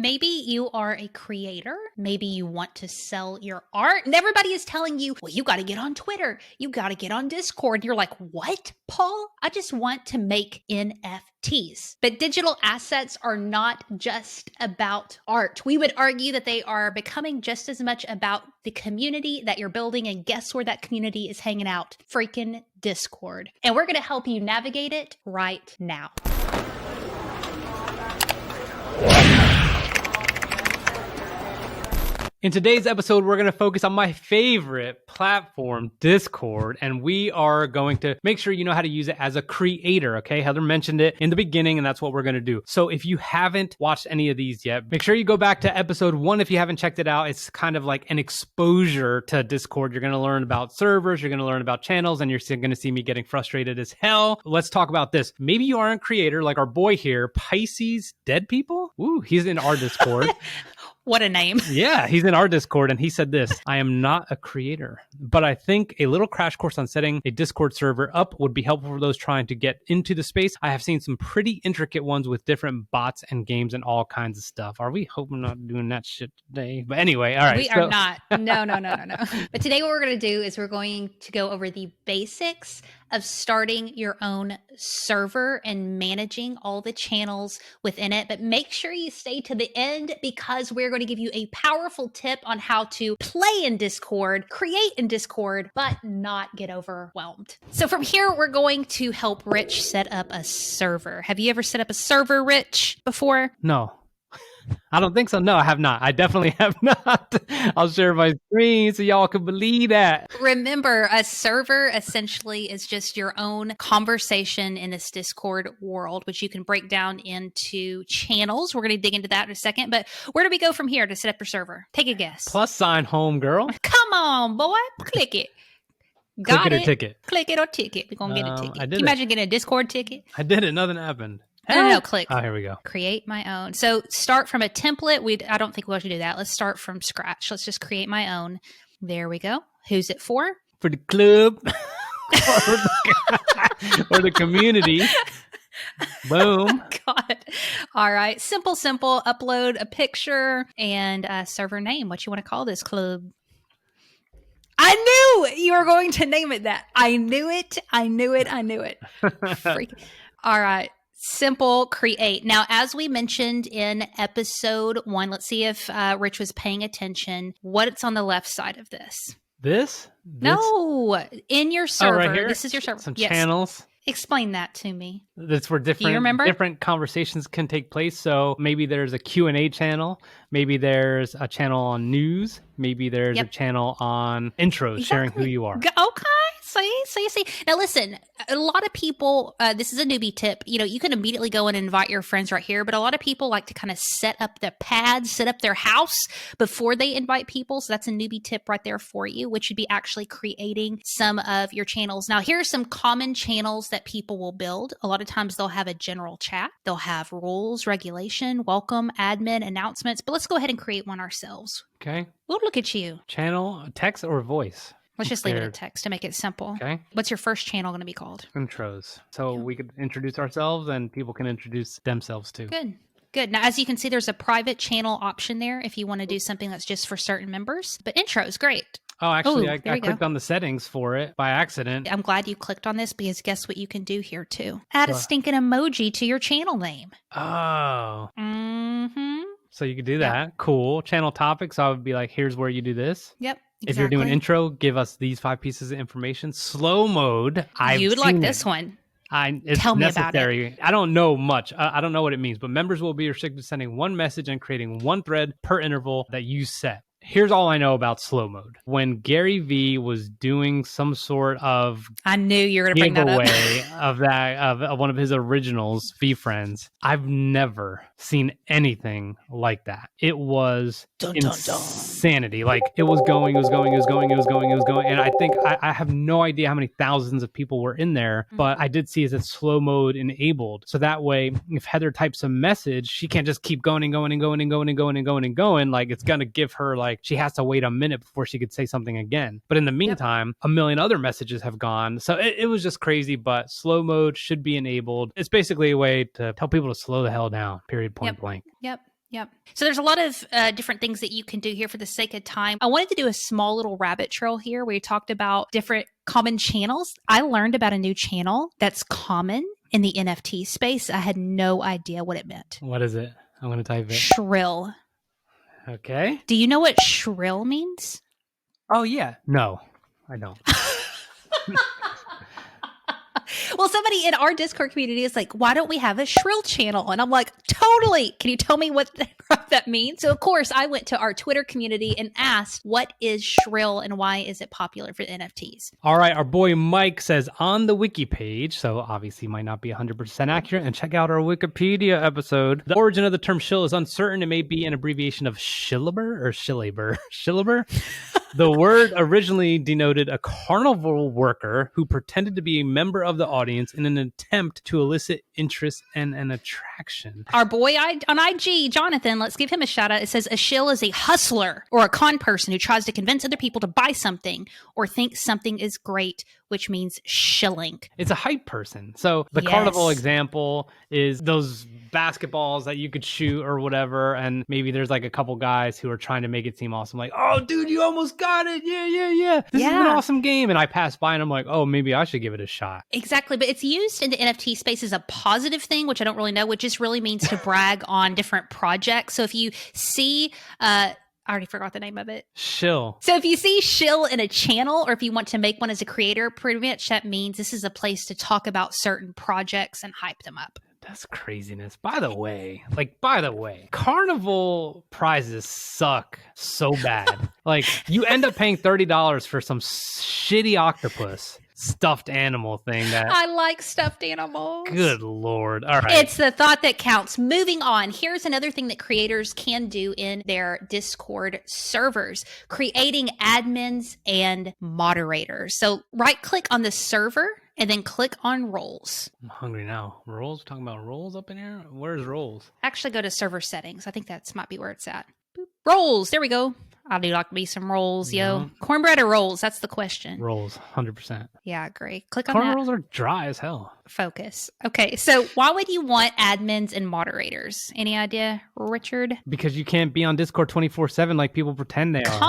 Maybe you are a creator. Maybe you want to sell your art. And everybody is telling you, well, you got to get on Twitter. You got to get on Discord. You're like, what, Paul? I just want to make NFTs. But digital assets are not just about art. We would argue that they are becoming just as much about the community that you're building. And guess where that community is hanging out? Freaking Discord. And we're going to help you navigate it right now. In today's episode, we're going to focus on my favorite platform, Discord, and we are going to make sure you know how to use it as a creator, okay? Heather mentioned it in the beginning, and that's what we're going to do. So if you haven't watched any of these yet, make sure you go back to episode 1 if you haven't checked it out. It's kind of like an exposure to Discord. You're going to learn about servers, you're going to learn about channels, and you're going to see me getting frustrated as hell. Let's talk about this. Maybe you aren't a creator like our boy here, Pisces Dead People. Ooh, he's in our Discord. What a name. Yeah, he's in our Discord and he said this: I am not a creator, but I think a little crash course on setting a Discord server up would be helpful for those trying to get into the space. I have seen some pretty intricate ones with different bots and games and all kinds of stuff. Are we hoping not doing that shit today? But anyway, all right. We are not. No. But today what we're going to do is we're going to go over the basics of starting your own server and managing all the channels within it. But make sure you stay to the end because we're going to give you a powerful tip on how to play in Discord, create in Discord, but not get overwhelmed. So from here, we're going to help Rich set up a server. Have you ever set up a server, Rich, before? No. I don't think so. No, I have not. I definitely have not. I'll share my screen so y'all can believe that. Remember, a server essentially is just your own conversation in this Discord world, which you can break down into channels. We're going to dig into that in a second. But where do we go from here to set up your server? Take a guess. Plus sign home, girl. Come on, boy. Click it. Got Click it it. or ticket. Click it or ticket. We're going to get a ticket. I did Can you imagine getting a Discord ticket? I did it. Nothing happened. No, click. Oh, here we go. Create my own. So start from a template. I don't think we'll have to do that. Let's start from scratch. Let's just create my own. There we go. Who's it for? For the club or the community. Boom. God. All right. Simple. Upload a picture and a server name. What you want to call this club? I knew you were going to name it that. I knew it. Freak. All right. Simple, create. Now, as we mentioned in episode 1, let's see if Rich was paying attention. What's on the left side of this? This? No, in your server. Right here? This is your server. Some channels. Explain that to me. That's where different conversations can take place. So maybe there's a Q&A channel. Maybe there's a channel on news. Maybe there's a channel on intros, sharing who you are. Okay. See. Now listen, a lot of people, this is a newbie tip, you can immediately go and invite your friends right here, but a lot of people like to kind of set up their pads, set up their house before they invite people. So that's a newbie tip right there for you, which would be actually creating some of your channels. Now, here are some common channels that people will build. A lot of times they'll have a general chat. They'll have rules, regulation, welcome, admin, announcements, but let's go ahead and create one ourselves. Okay. We'll look at you. Channel, text, or voice? Let's just leave it at text to make it simple. Okay. What's your first channel going to be called? Intros. So we could introduce ourselves and people can introduce themselves too. Good. Now, as you can see, there's a private channel option there if you want to do something that's just for certain members. But intro is great. Oh, actually, I clicked on the settings for it by accident. I'm glad you clicked on this because guess what you can do here too? Add a stinking emoji to your channel name. Oh. Mm-hmm. So you could do that. Yep. Cool. Channel topics. I would be like, here's where you do this. Yep. Exactly. If you're doing intro, give us these 5 pieces of information. Slow mode. You would like this one. It's Tell me necessary. about it. I don't know much. I don't know what it means, but members will be restricted to sending one message and creating one thread per interval that you set. Here's all I know about slow mode. When Gary Vee was doing some sort of I knew you were going to bring that up. giveaway of one of his originals, V Friends, I've never seen anything like that. It was insanity. Like it was going. And I think I have no idea how many thousands of people were in there, but I did see that slow mode enabled. So that way, if Heather types a message, she can't just keep going. Like it's going to give her like, she has to wait a minute before she could say something again. But in the meantime, a million other messages have gone. So it was just crazy, but slow mode should be enabled. It's basically a way to tell people to slow the hell down, period, point blank. Yep. Yep. So there's a lot of different things that you can do here for the sake of time. I wanted to do a small little rabbit trail here where we talked about different common channels. I learned about a new channel that's common in the NFT space. I had no idea what it meant. What is it? I'm going to type it. Shrill. Okay. Do you know what shrill means? Oh, yeah. No, I don't. Well, somebody in our Discord community is like, why don't we have a shrill channel? And I'm like, totally. Can you tell me what that means? So, of course, I went to our Twitter community and asked, what is shrill and why is it popular for NFTs? All right. Our boy Mike says on the wiki page, so obviously might not be 100% accurate, and check out our Wikipedia episode. The origin of the term shill is uncertain. It may be an abbreviation of shillaber or shillaber. Shillaber? The word originally denoted a carnival worker who pretended to be a member of the audience in an attempt to elicit interest and an attraction. Our boy on IG, Jonathan, let's give him a shout out. It says a shill is a hustler or a con person who tries to convince other people to buy something or think something is great, which means shilling. It's a hype person. So the carnival example is those basketballs that you could shoot or whatever, and maybe there's like a couple guys who are trying to make it seem awesome, like, oh dude, you almost got it, yeah, this is an awesome game, and I pass by and I'm like, oh, maybe I should give it a shot. Exactly. But it's used in the NFT space as a positive thing, which I don't really know, which just really means to brag on different projects. So if you see I already forgot the name of it. Shill. So if you see shill in a channel, or if you want to make one as a creator, pretty much that means this is a place to talk about certain projects and hype them up. That's craziness. By the way, carnival prizes suck so bad. Like, you end up paying $30 for some shitty octopus stuffed animal thing that I like stuffed animals. Good Lord. All right. It's the thought that counts. Moving on. Here's another thing that creators can do in their Discord servers, creating admins and moderators. So right click on the server and then click on roles. I'm hungry now. Roles? We're talking about roles up in here? Where's roles? Actually, go to server settings. I think that's might be where it's at. Boop. Roles. There we go. I do like me some rolls, yo. Cornbread or rolls? That's the question. Rolls, 100%. Yeah, I agree. Click on Corn that. rolls are dry as hell. Focus. Okay, so why would you want admins and moderators? Any idea, Richard? Because you can't be on Discord 24/7 like people pretend they are.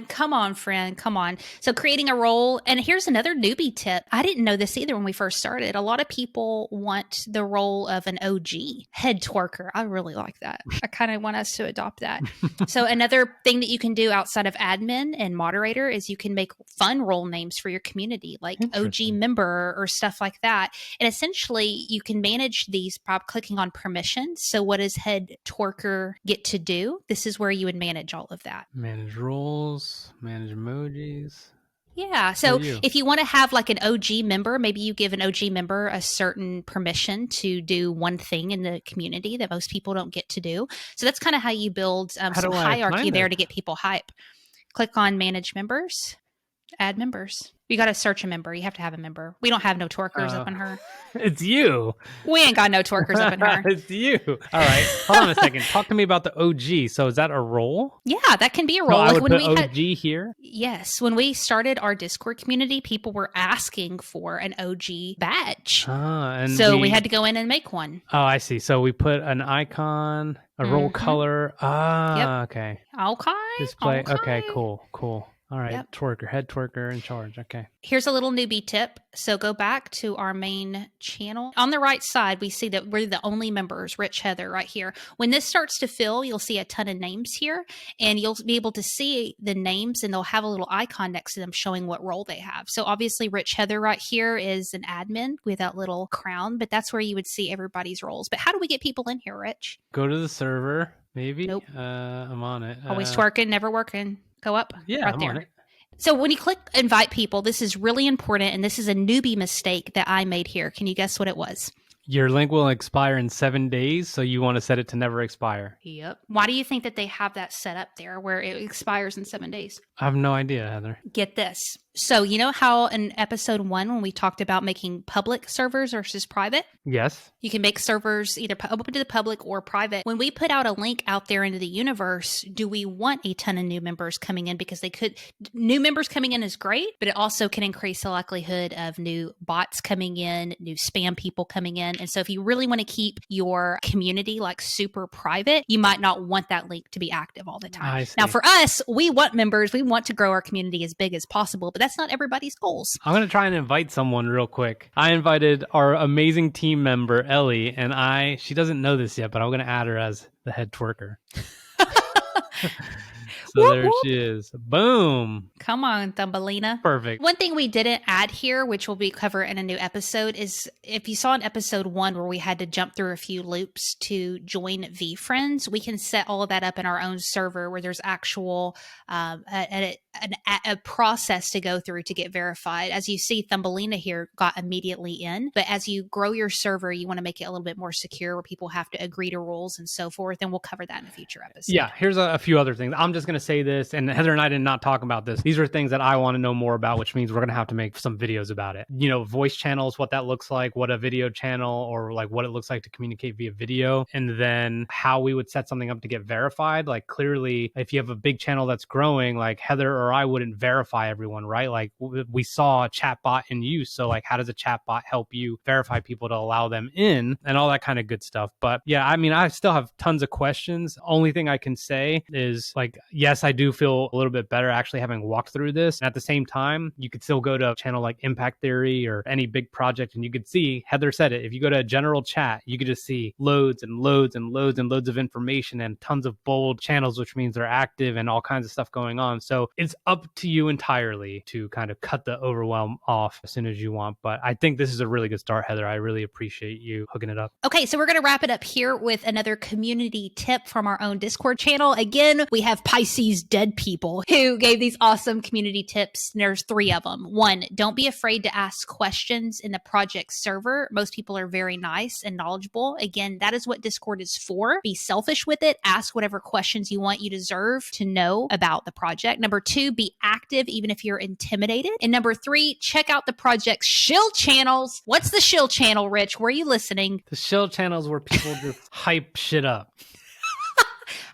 Come on, friend, come on. So creating a role, and here's another newbie tip. I didn't know this either when we first started. A lot of people want the role of an OG head twerker. I really like that. I kind of want us to adopt that. So another thing that you can do outside of admin and moderator is you can make fun role names for your community, like OG member or stuff like that. And essentially, you can manage these by clicking on permissions. So what does head twerker get to do? This is where you would manage all of that. Manage roles, manage emojis. Yeah. So if you want to have like an OG member, maybe you give an OG member a certain permission to do one thing in the community that most people don't get to do. So that's kind of how you build some hierarchy there to get people hype. Click on manage members, add members. You got to search a member. You have to have a member. We don't have no twerkers up in her. It's you. We ain't got no twerkers up in her. It's you. All right. Hold on a second. Talk to me about the OG. So is that a role? Yeah, that can be a role. So I would put OG here? Yes. When we started our Discord community, people were asking for an OG badge. So we had to go in and make one. Oh, I see. So we put an icon, a role color. Okay. Okay. Display. Okay, cool. All right, head twerker in charge. Okay. Here's a little newbie tip. So go back to our main channel. On the right side, we see that we're the only members, Rich, Heather, right here. When this starts to fill, you'll see a ton of names here, and you'll be able to see the names, and they'll have a little icon next to them showing what role they have. So obviously, Rich Heather right here is an admin with that little crown, but that's where you would see everybody's roles. But how do we get people in here, Rich? Go to the server, maybe. Nope. I'm on it. Always twerking, never working. Go up. Yeah, right I'm there. on it. So when you click invite people, this is really important, and this is a newbie mistake that I made here. Can you guess what it was? Your link will expire in 7 days, so you want to set it to never expire. Yep. Why do you think that they have that set up there where it expires in 7 days? I have no idea, Heather. Get this. So you know how in episode 1, when we talked about making public servers versus private? Yes. You can make servers either open to the public or private. When we put out a link out there into the universe, do we want a ton of new members coming in? Because new members coming in is great, but it also can increase the likelihood of new bots coming in, new spam people coming in. And so if you really want to keep your community like super private, you might not want that link to be active all the time. Now, for us, we want members. We want to grow our community as big as possible, but that's not everybody's goals. I'm going to try and invite someone real quick. I invited our amazing team member, Ellie, and she doesn't know this yet, but I'm going to add her as the head twerker. So whoop, there whoop. she is. Boom. Come on, Thumbelina. Perfect. One thing we didn't add here, which will be covered in a new episode, is if you saw in episode 1 where we had to jump through a few loops to join VFriends, we can set all of that up in our own server where there's actual a process to go through to get verified. As you see, Thumbelina here got immediately in, but as you grow your server, you want to make it a little bit more secure where people have to agree to rules and so forth, and we'll cover that in a future episode. Yeah, here's a few other things. I'm just going to say this, and Heather and I did not talk about this. These are things that I want to know more about, which means we're going to have to make some videos about it. You know, voice channels, what that looks like, what a video channel, or like what it looks like to communicate via video, and then how we would set something up to get verified. Like clearly, if you have a big channel that's growing, like Heather or I wouldn't verify everyone, right? Like we saw a chatbot in use. So like, how does a chatbot help you verify people to allow them in and all that kind of good stuff? But yeah, I mean, I still have tons of questions. Only thing I can say is like, yes, I do feel a little bit better actually having walked through this. And at the same time, you could still go to a channel like Impact Theory or any big project and you could see, Heather said it, if you go to a general chat, you could just see loads and loads and loads and loads of information and tons of bold channels, which means they're active and all kinds of stuff going on. So it's up to you entirely to kind of cut the overwhelm off as soon as you want. But I think this is a really good start, Heather. I really appreciate you hooking it up. Okay, so we're going to wrap it up here with another community tip from our own Discord channel. Again, we have Pisces dead people who gave these awesome community tips. There's 3 of them. 1, don't be afraid to ask questions in the project server. Most people are very nice and knowledgeable. Again, that is what Discord is for. Be selfish with it. Ask whatever questions you want. You deserve to know about the project. Number 2, be active even if you're intimidated. And number 3, check out the project's shill channels. What's the shill channel, Rich? Where are you listening? The shill channels where people just hype shit up.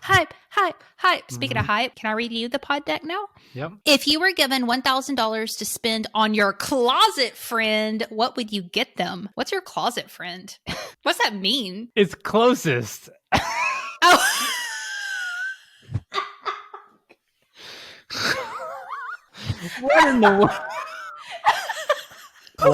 Hype, hype, hype. Speaking of hype, can I read you the pod deck now? Yep. If you were given $1,000 to spend on your closet friend, what would you get them? What's your closet friend? What's that mean? It's closest. Oh. What in the world?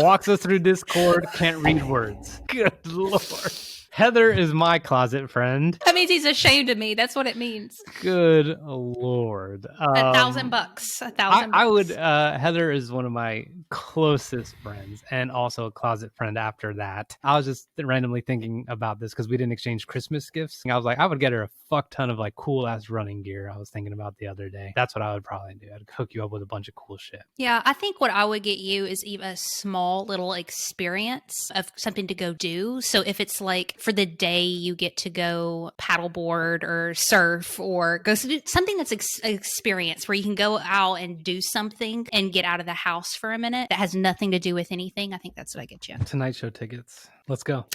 Walks us through Discord, can't read words. Good Lord. Heather is my closet friend. That means he's ashamed of me. That's what it means. Good Lord. $1,000. $1,000. I would, Heather is one of my closest friends and also a closet friend after that. I was just randomly thinking about this because we didn't exchange Christmas gifts. I was like, I would get her a fuck ton of like cool ass running gear. I was thinking about the other day. That's what I would probably do. I'd hook you up with a bunch of cool shit. Yeah, I think what I would get you is even a small little experience of something to go do. So if it's like for the day you get to go paddleboard or surf or go do something that's an experience where you can go out and do something and get out of the house for a minute that has nothing to do with anything. I think that's what I get you. Tonight show tickets. Let's go.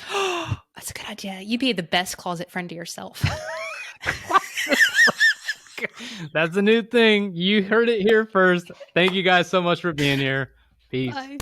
That's a good idea. You'd be the best closet friend to yourself. That's a new thing. You heard it here first. Thank you guys so much for being here. Peace. Bye.